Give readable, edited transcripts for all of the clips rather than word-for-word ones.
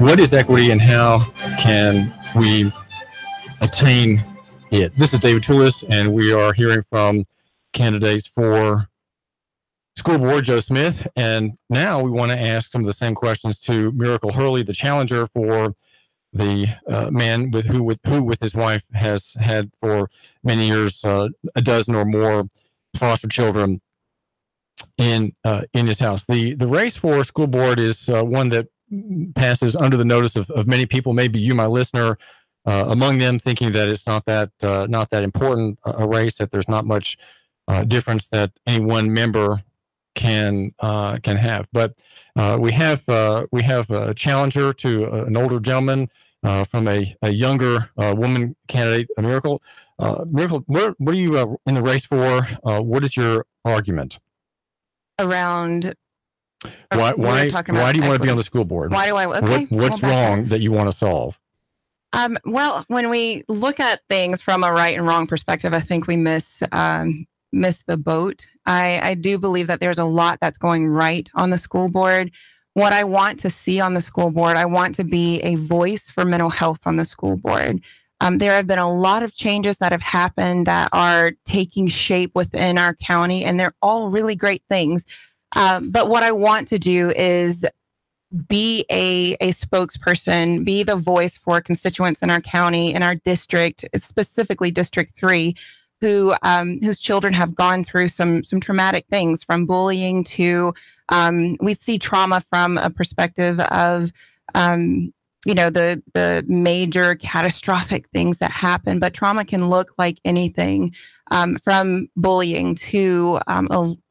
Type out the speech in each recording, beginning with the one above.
What is equity and how can we attain it? This is David Toulis, and we are hearing from candidates for school board, Joe Smith. And now we want to ask some of the same questions to Miracle Hurley, the challenger for the man who with his wife has had for many years a dozen or more foster children in his house. The race for school board is one that passes under the notice of many people, maybe you, my listener, among them, thinking that it's not that important a race, that there's not much difference that any one member can have. But we have a challenger to an older gentleman from a younger woman candidate, a Miracle. Miracle, what are you in the race for? What is your argument? Around why do you want to be on the school board? Why do I? Okay, what's wrong that you want to solve? Well, when we look at things from a right and wrong perspective, I think we miss the boat. I do believe that there's a lot that's going right on the school board. What I want to see on the school board, I want to be a voice for mental health on the school board. There have been a lot of changes that have happened that are taking shape within our county, and they're all really great things. But what I want to do is be a spokesperson, be the voice for constituents in our county, in our district, specifically District 3, whose children have gone through some traumatic things, from bullying to we see trauma from a perspective of the major catastrophic things that happen. But trauma can look like anything, from bullying to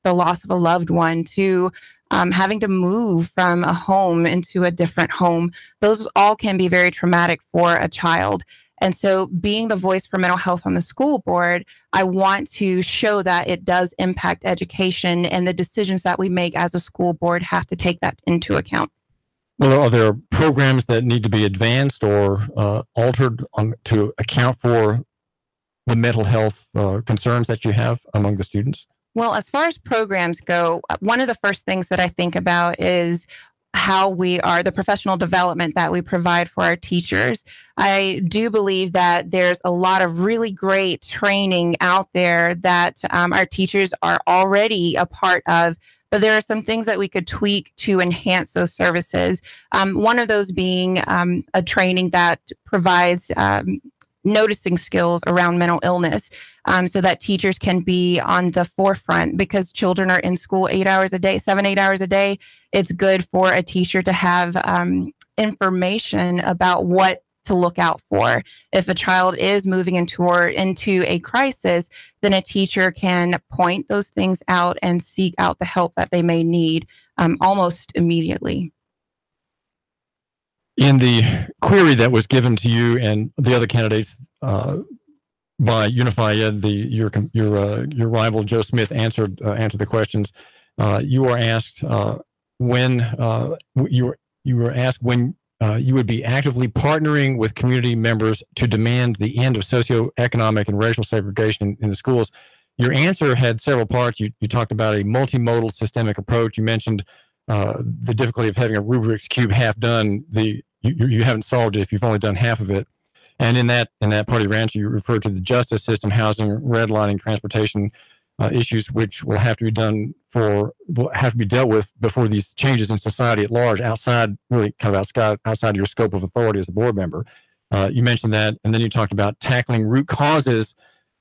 the loss of a loved one to having to move from a home into a different home. Those all can be very traumatic for a child. And so being the voice for mental health on the school board, I want to show that it does impact education, and the decisions that we make as a school board have to take that into account. Well, are there programs that need to be advanced or altered to account for the mental health concerns that you have among the students? Well, as far as programs go, one of the first things that I think about is how the professional development that we provide for our teachers. I do believe that there's a lot of really great training out there that our teachers are already a part of, but there are some things that we could tweak to enhance those services. One of those being a training that provides noticing skills around mental illness, so that teachers can be on the forefront, because children are in school 8 hours a day, 8 hours a day. It's good for a teacher to have information about what to look out for. If a child is moving into a crisis, then a teacher can point those things out and seek out the help that they may need almost immediately. In the query that was given to you and the other candidates by Unify Ed, your rival Joe Smith answered the questions. You were asked when you were asked when you would be actively partnering with community members to demand the end of socioeconomic and racial segregation in the schools. Your answer had several parts. You talked about a multimodal systemic approach. You mentioned the difficulty of having a Rubik's Cube half done. You haven't solved it if you've only done half of it. And in that part of your answer, you referred to the justice system, housing, redlining, transportation issues, which will have to be dealt with before these changes in society at large, outside your scope of authority as a board member. You mentioned that, and then you talked about tackling root causes.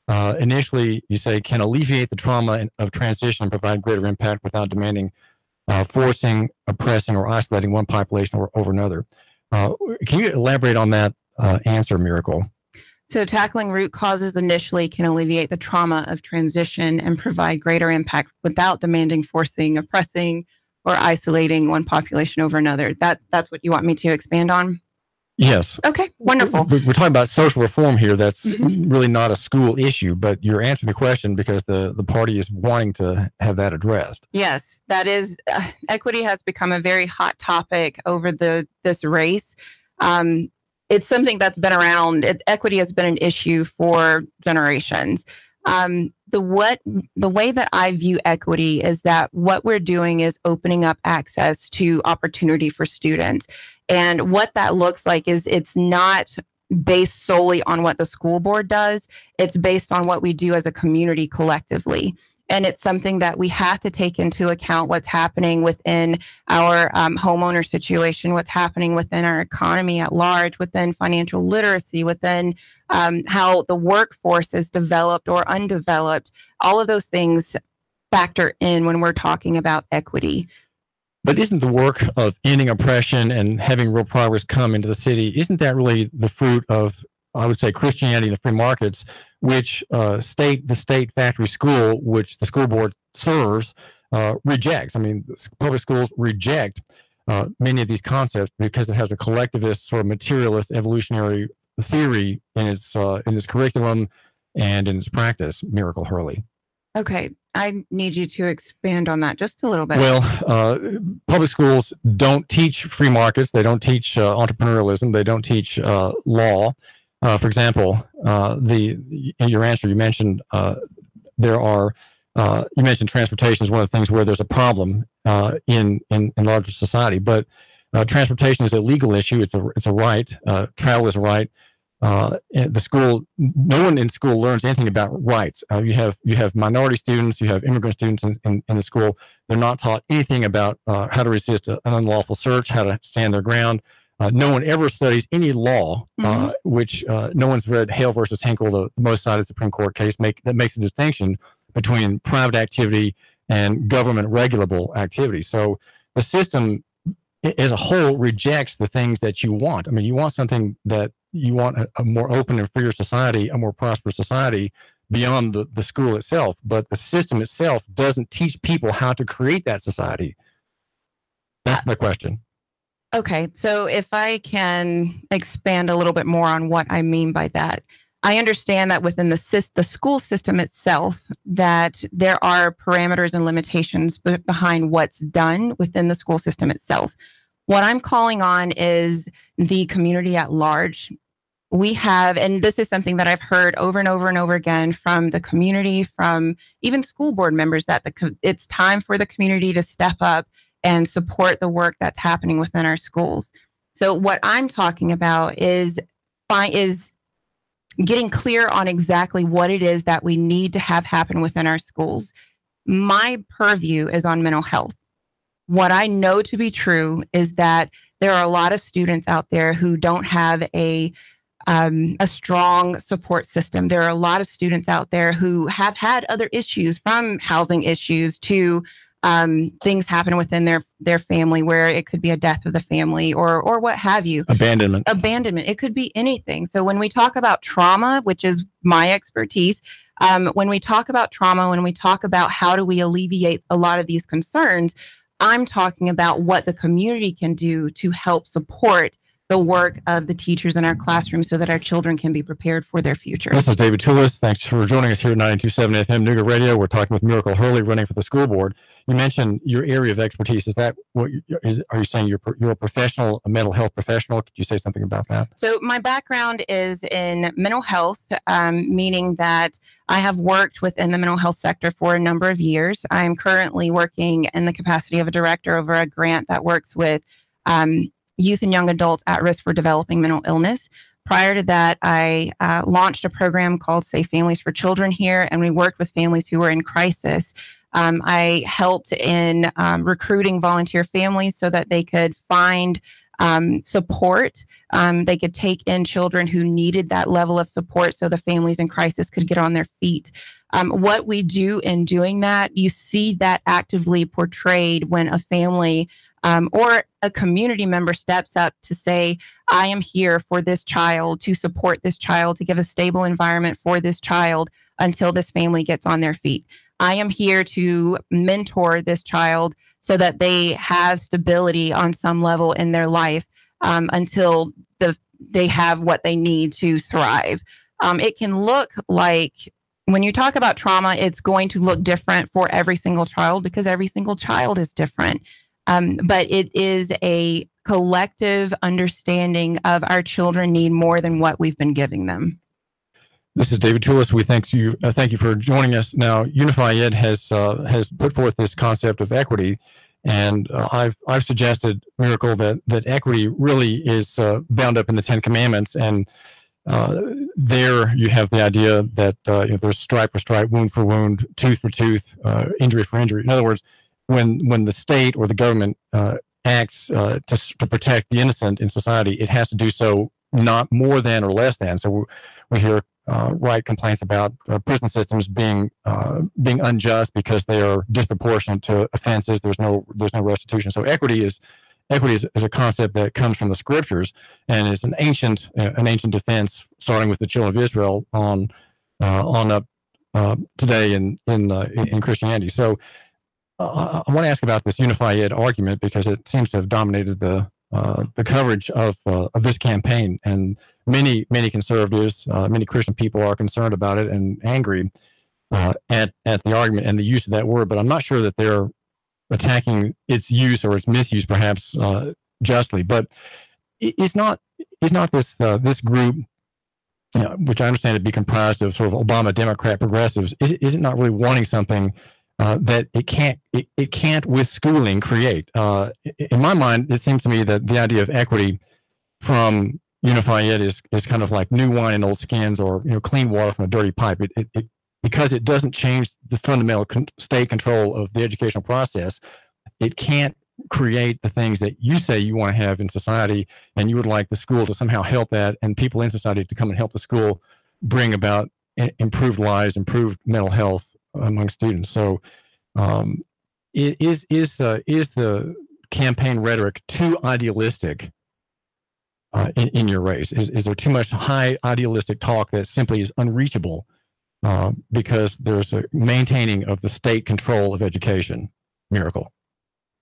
Initially, you say can alleviate the trauma of transition and provide greater impact without demanding, forcing, oppressing, or isolating one population over another. Can you elaborate on that answer, Miracle? So tackling root causes initially can alleviate the trauma of transition and provide greater impact without demanding, forcing, oppressing, or isolating one population over another. That's what you want me to expand on? Yes. Okay, wonderful. We're talking about social reform here. That's really not a school issue, but you're answering the question because the party is wanting to have that addressed. Yes, that is. Equity has become a very hot topic over this race. It's something that's been around. Equity has been an issue for generations. The way that I view equity is that what we're doing is opening up access to opportunity for students. And what that looks like is it's not based solely on what the school board does. It's based on what we do as a community collectively. And it's something that we have to take into account what's happening within our homeowner situation, what's happening within our economy at large, within financial literacy, within how the workforce is developed or undeveloped. All of those things factor in when we're talking about equity. But isn't the work of ending oppression and having real progress come into the city, isn't that really the fruit of, I would say, Christianity and the free markets, which the state factory school, which the school board serves, rejects? I mean, public schools reject many of these concepts because it has a collectivist, sort of materialist, evolutionary theory in its curriculum and in its practice. Miracle Hurley. Okay, I need you to expand on that just a little bit. Well, public schools don't teach free markets. They don't teach entrepreneurialism. They don't teach law. For example, in your answer, you mentioned you mentioned transportation is one of the things where there's a problem in larger society. But transportation is a legal issue. It's a right. Travel is a right. No one in school learns anything about rights. You have minority students, you have immigrant students in the school. They're not taught anything about how to resist an unlawful search, how to stand their ground. No one ever studies any law, which no one's read Hale versus Hinkle, the most cited Supreme Court case that makes a distinction between private activity and government regulable activity. So the system as a whole rejects the things that you want. I mean, you want a more open and freer society, a more prosperous society beyond the school itself. But the system itself doesn't teach people how to create that society. That's the question. Okay, so if I can expand a little bit more on what I mean by that. I understand that within the school system itself, that there are parameters and limitations behind what's done within the school system itself. What I'm calling on is the community at large. We have, and this is something that I've heard over and over and over again from the community, from even school board members, that it's time for the community to step up and support the work that's happening within our schools. So what I'm talking about is getting clear on exactly what it is that we need to have happen within our schools. My purview is on mental health. What I know to be true is that there are a lot of students out there who don't have a strong support system. There are a lot of students out there who have had other issues, from housing issues to things happen within their family, where it could be a death of the family or what have you. Abandonment. It could be anything. So when we talk about trauma, which is my expertise, when we talk about trauma, when we talk about how do we alleviate a lot of these concerns, I'm talking about what the community can do to help support the work of the teachers in our classrooms so that our children can be prepared for their future. This is David Toulis. Thanks for joining us here at 92.7 FM Nougat Radio. We're talking with Miracle Hurley, running for the school board. You mentioned your area of expertise. Is that what are you saying? You're a professional, a mental health professional? Could you say something about that? So my background is in mental health, meaning that I have worked within the mental health sector for a number of years. I'm currently working in the capacity of a director over a grant that works with youth and young adults at risk for developing mental illness. Prior to that, I launched a program called Safe Families for Children here, and we worked with families who were in crisis. I helped in recruiting volunteer families so that they could find support. They could take in children who needed that level of support so the families in crisis could get on their feet. What we do in doing that, you see that actively portrayed when a family or a community member steps up to say, I am here for this child, to support this child, to give a stable environment for this child until this family gets on their feet. I am here to mentor this child so that they have stability on some level in their life until they have what they need to thrive. It can look like, when you talk about trauma, it's going to look different for every single child because every single child is different. But it is a collective understanding of our children need more than what we've been giving them. This is David Toulis. We thank you for joining us. Now, Unify Ed has put forth this concept of equity, and I've suggested, Miracle, that equity really is bound up in the Ten Commandments, and there you have the idea that there's stripe for stripe, wound for wound, tooth for tooth, injury for injury. In other words, when the state or the government acts to protect the innocent in society, it has to do so not more than or less than. So we hear right complaints about prison systems being unjust because they are disproportionate to offenses. There's no restitution. So equity is a concept that comes from the scriptures, and it's an ancient defense, starting with the children of Israel on up today in Christianity. So I want to ask about this Unify Ed argument, because it seems to have dominated the coverage of this campaign, and many conservatives, many Christian people are concerned about it and angry at the argument and the use of that word. But I'm not sure that they're attacking its use or its misuse, perhaps justly. But it's not this group, which I understand to be comprised of sort of Obama Democrat progressives, is it not really wanting something that it can't with schooling create? In my mind, it seems to me that the idea of equity from Unify Ed is kind of like new wine in old skins, or clean water from a dirty pipe. It because it doesn't change the fundamental state control of the educational process. It can't create the things that you say you want to have in society, and you would like the school to somehow help that, and people in society to come and help the school bring about improved lives, improved mental health among students. So is the campaign rhetoric too idealistic in your race? Is there too much high idealistic talk that simply is unreachable because there's a maintaining of the state control of education? Miracle.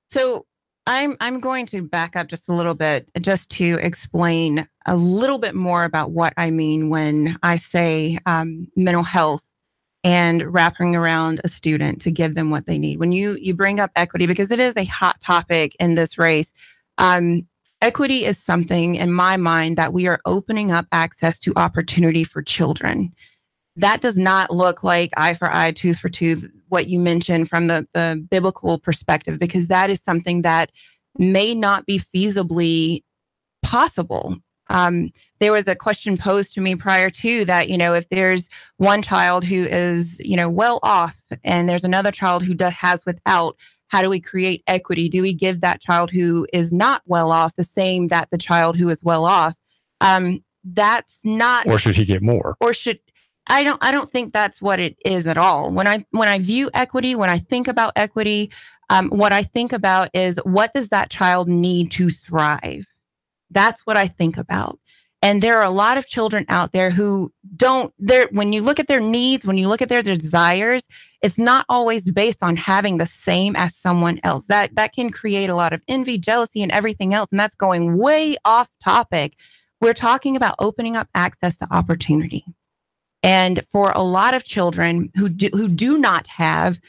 So I'm going to back up just a little bit, just to explain a little bit more about what I mean when I say mental health and wrapping around a student to give them what they need. When you bring up equity, because it is a hot topic in this race, equity is something in my mind that we are opening up access to opportunity for children. That does not look like eye for eye, tooth for tooth, what you mentioned from the biblical perspective, because that is something that may not be feasibly possible. There was a question posed to me prior to that, if there's one child who is, well off, and there's another child who has without, how do we create equity? Do we give that child who is not well off the same that the child who is well off? That's not. Or should he get more? Or should I don't think that's what it is at all. When I view equity, when I think about equity, what I think about is, what does that child need to thrive? That's what I think about. And there are a lot of children out there who when you look at their needs, when you look at their desires, it's not always based on having the same as someone else. That can create a lot of envy, jealousy, and everything else. And that's going way off topic. We're talking about opening up access to opportunity. And for a lot of children who do not have,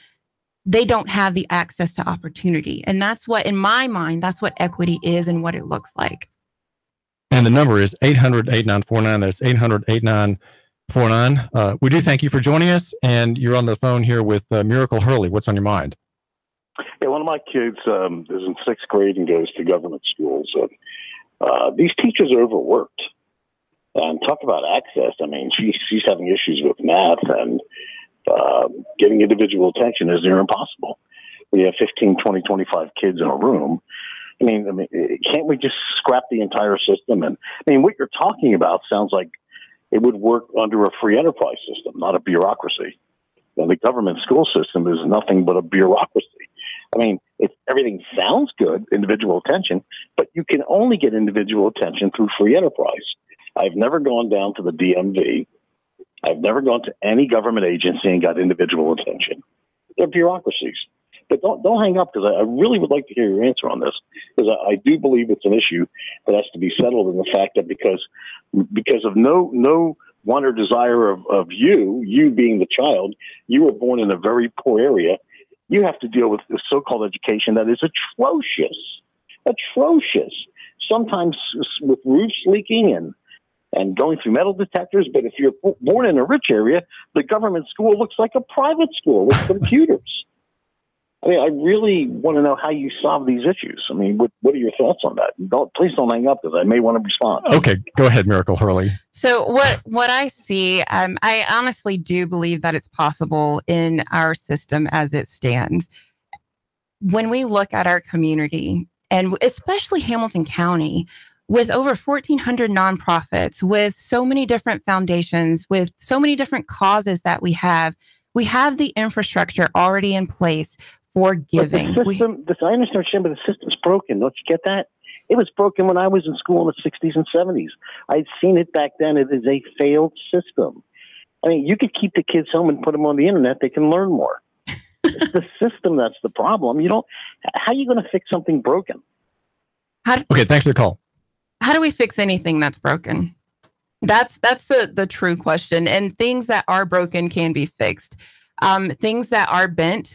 they don't have the access to opportunity. And that's what, in my mind, that's what equity is and what it looks like. And the number is 800-8949. That's 800-8949. We do thank you for joining us. And you're on the phone here with Miracle Hurley. What's on your mind? Yeah, one of my kids is in sixth grade and goes to government schools. These teachers are overworked. And talk about access. I mean, she's having issues with math, and getting individual attention is near impossible. We have 15, 20, 25 kids in a room. I mean, can't we just scrap the entire system? And I mean, what you're talking about sounds like it would work under a free enterprise system, not a bureaucracy. And the government school system is nothing but a bureaucracy. I mean, everything sounds good, individual attention, but you can only get individual attention through free enterprise. I've never gone down to the DMV. I've never gone to any government agency and got individual attention. They're bureaucracies. But don't hang up, because I really would like to hear your answer on this, because I do believe it's an issue that has to be settled in the fact that because of no want or desire of you being the child, you were born in a very poor area. You have to deal with the so-called education that is atrocious. Sometimes with roofs leaking and and going through metal detectors. But if you're born in a rich area, the government school looks like a private school with computers. I mean, I really want to know how you solve these issues. I mean, what are your thoughts on that? Please don't hang up, because I may want to respond. Okay, go ahead, Miracle Hurley. So what I see, I honestly do believe that it's possible in our system as it stands. When we look at our community, and especially Hamilton County, with over 1,400 nonprofits, with so many different foundations, with so many different causes that we have the infrastructure already in place for giving. But the system, I understand, but the system's broken. Don't you get that? It was broken when I was in school in the 60s and 70s. I'd seen it back then. It is a failed system. I mean, you could keep the kids home and put them on the internet. They can learn more. It's the system that's the problem. How are you going to fix something broken? Okay, thanks for the call. How do we fix anything that's broken? That's the true question. And things that are broken can be fixed. Things that are bent,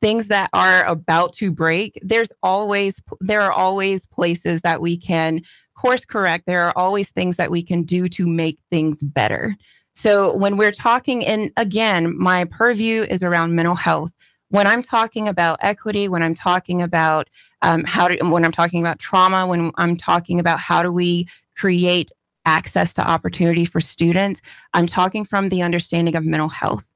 things that are about to break, there are always places that we can course correct. There are always things that we can do to make things better. So when we're talking, and again, my purview is around mental health. When I'm talking about equity, when I'm talking about when I'm talking about trauma, when I'm talking about how do we create access to opportunity for students, I'm talking from the understanding of mental health.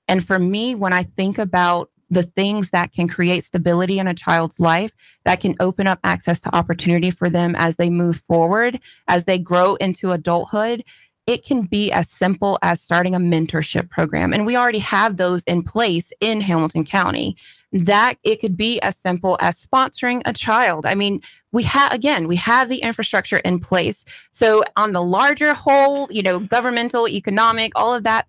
And for me, when I think about the things that can create stability in a child's life, that can open up access to opportunity for them as they move forward, as they grow into adulthood, it can be as simple as starting a mentorship program. And we already have those in place in Hamilton County. That it could be as simple as sponsoring a child. I mean, we have the infrastructure in place. So on the larger whole, governmental, economic, all of that,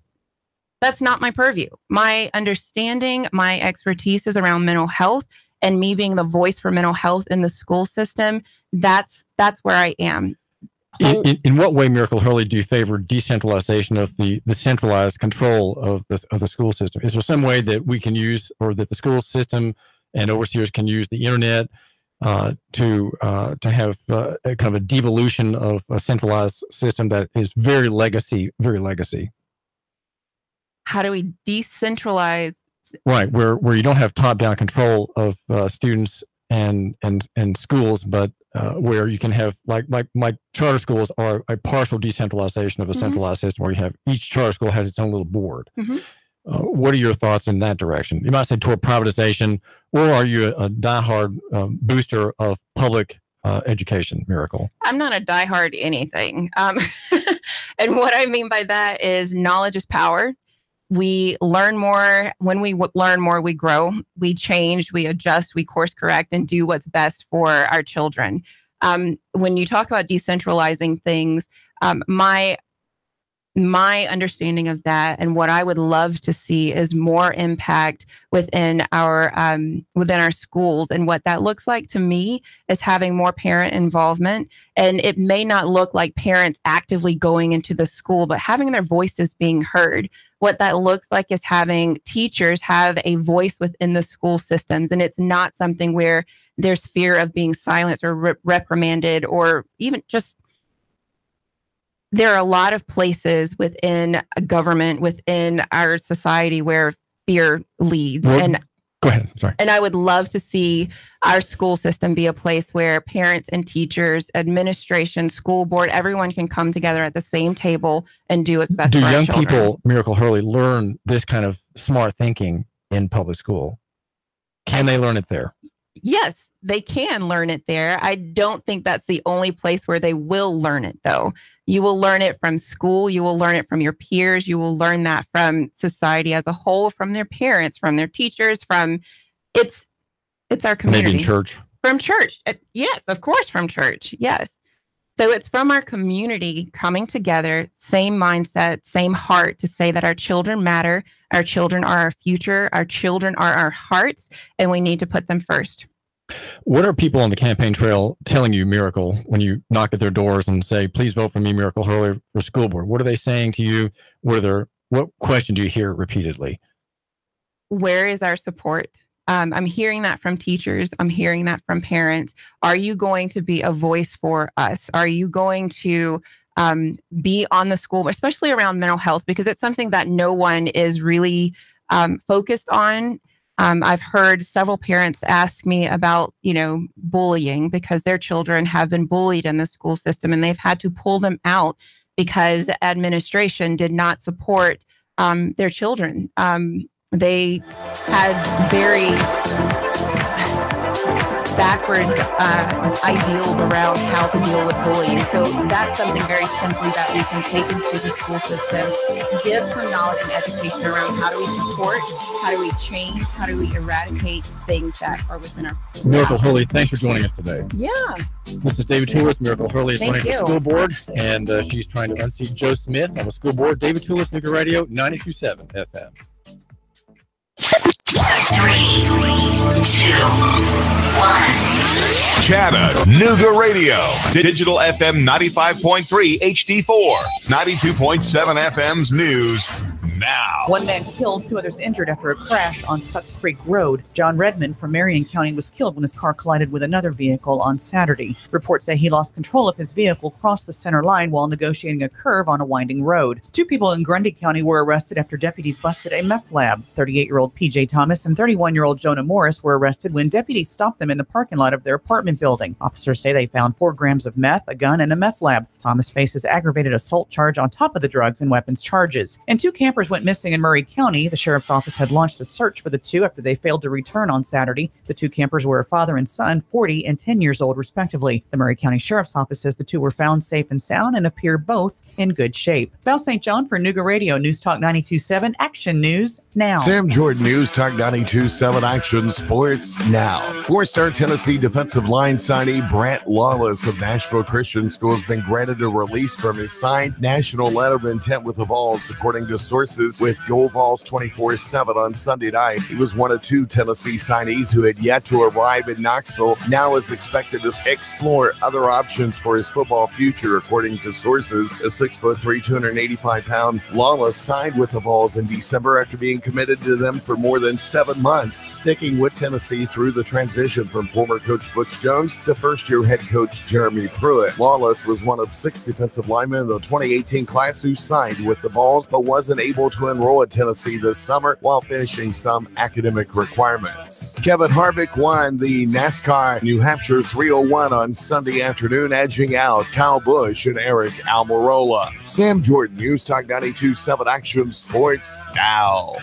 that's not my purview. My understanding, my expertise is around mental health, and me being the voice for mental health in the school system. That's where I am. In what way, Miracle Hurley, do you favor decentralization of the centralized control of the school system? Is there some way that we can use, or that the school system and overseers can use the internet to have a kind of a devolution of a centralized system that is very legacy? How do we decentralize? Right, where you don't have top-down control of students and schools, but where you can have, like charter schools are a partial decentralization of a centralized system, where you have each charter school has its own little board. What are your thoughts in that direction? You might say toward privatization, or are you a diehard booster of public education, Miracle? I'm not a diehard anything. And what I mean by that is knowledge is power. We learn more. When we learn more, we grow, we change, we adjust, we course correct, and do what's best for our children. When you talk about decentralizing things, my understanding of that, and what I would love to see, is more impact within our schools. And what that looks like to me is having more parent involvement. And it may not look like parents actively going into the school, but having their voices being heard. What that looks like is having teachers have a voice within the school systems. And it's not something where there's fear of being silenced or reprimanded, or even just, there are a lot of places within a government, within our society, where fear leads. Well, go ahead. Sorry. And I would love to see our school system be a place where parents and teachers, administration, school board, everyone can come together at the same table and do what's best for our children. Do young people, Miracle Hurley, learn this kind of smart thinking in public school? Can they learn it there? Yes, they can learn it there. I don't think that's the only place where they will learn it, though. You will learn it from school. You will learn it from your peers. You will learn that from society as a whole, from their parents, from their teachers, from it's our community. Maybe in church. From church. Yes, of course, from church. Yes. So it's from our community coming together, same mindset, same heart, to say that our children matter. Our children are our future. Our children are our hearts, and we need to put them first. What are people on the campaign trail telling you, Miracle, when you knock at their doors and say, please vote for me, Miracle Hurley, for school board? What are they saying to you? What question do you hear repeatedly? Where is our support? I'm hearing that from teachers. I'm hearing that from parents. Are you going to be a voice for us? Are you going to be on the school, especially around mental health, because it's something that no one is really focused on. I've heard several parents ask me about, bullying because their children have been bullied in the school system and they've had to pull them out because administration did not support their children. They had very backwards ideals around how to deal with bullying. So that's something very simply that we can take into the school system, give some knowledge and education around how do we support, how do we change, how do we eradicate things that are within our school. Miracle Hurley, thanks for joining us today. Yeah. This is David Toulis. Miracle Hurley is running the school board, and she's trying to unseat Joe Smith on the school board. David Toulis, Nuga Radio, 92.7 FM. 3, 2, 1. Chattanooga Radio. Digital FM 95.3 HD4. 92.7 FM's news now. One man killed, 2 others injured after a crash on Suck Creek Road. John Redmond from Marion County was killed when his car collided with another vehicle on Saturday. Reports say he lost control of his vehicle, crossed the center line while negotiating a curve on a winding road. 2 people in Grundy County were arrested after deputies busted a meth lab. 38-year-old P.J. Thomas and 31-year-old Jonah Morris were arrested when deputies stopped them in the parking lot of their apartment building. Officers say they found 4 grams of meth, a gun, and a meth lab. Thomas faces aggravated assault charge on top of the drugs and weapons charges. And 2 campers went missing in Murray County. The sheriff's office had launched a search for the 2 after they failed to return on Saturday. The 2 campers were a father and son, 40 and 10 years old, respectively. The Murray County Sheriff's Office says the 2 were found safe and sound and appear both in good shape. Val St. John for Nuga Radio, News Talk 92.7, Action News Now. Sam Jordan, News Talk 92.7, Action Sports Now. 4-star Tennessee defensive line signee Brant Lawless of Nashville Christian School has been granted a release from his signed national letter of intent with the Vols, according to sources with Go Vols 24/7 on Sunday night. He was one of 2 Tennessee signees who had yet to arrive in Knoxville, now is expected to explore other options for his football future, according to sources. A 6'3", 285-pound Lawless signed with the Vols in December after being committed to them for more than 7 months, sticking with Tennessee through the transition from former coach Butch Jones to first-year head coach Jeremy Pruitt. Lawless was one of 6 defensive linemen in the 2018 class who signed with the Vols, but wasn't able to enroll at Tennessee this summer while finishing some academic requirements. Kevin Harvick won the NASCAR New Hampshire 301 on Sunday afternoon, edging out Kyle Busch and Eric Almirola. Sam Jordan, News Talk 92.7, Action Sports Now.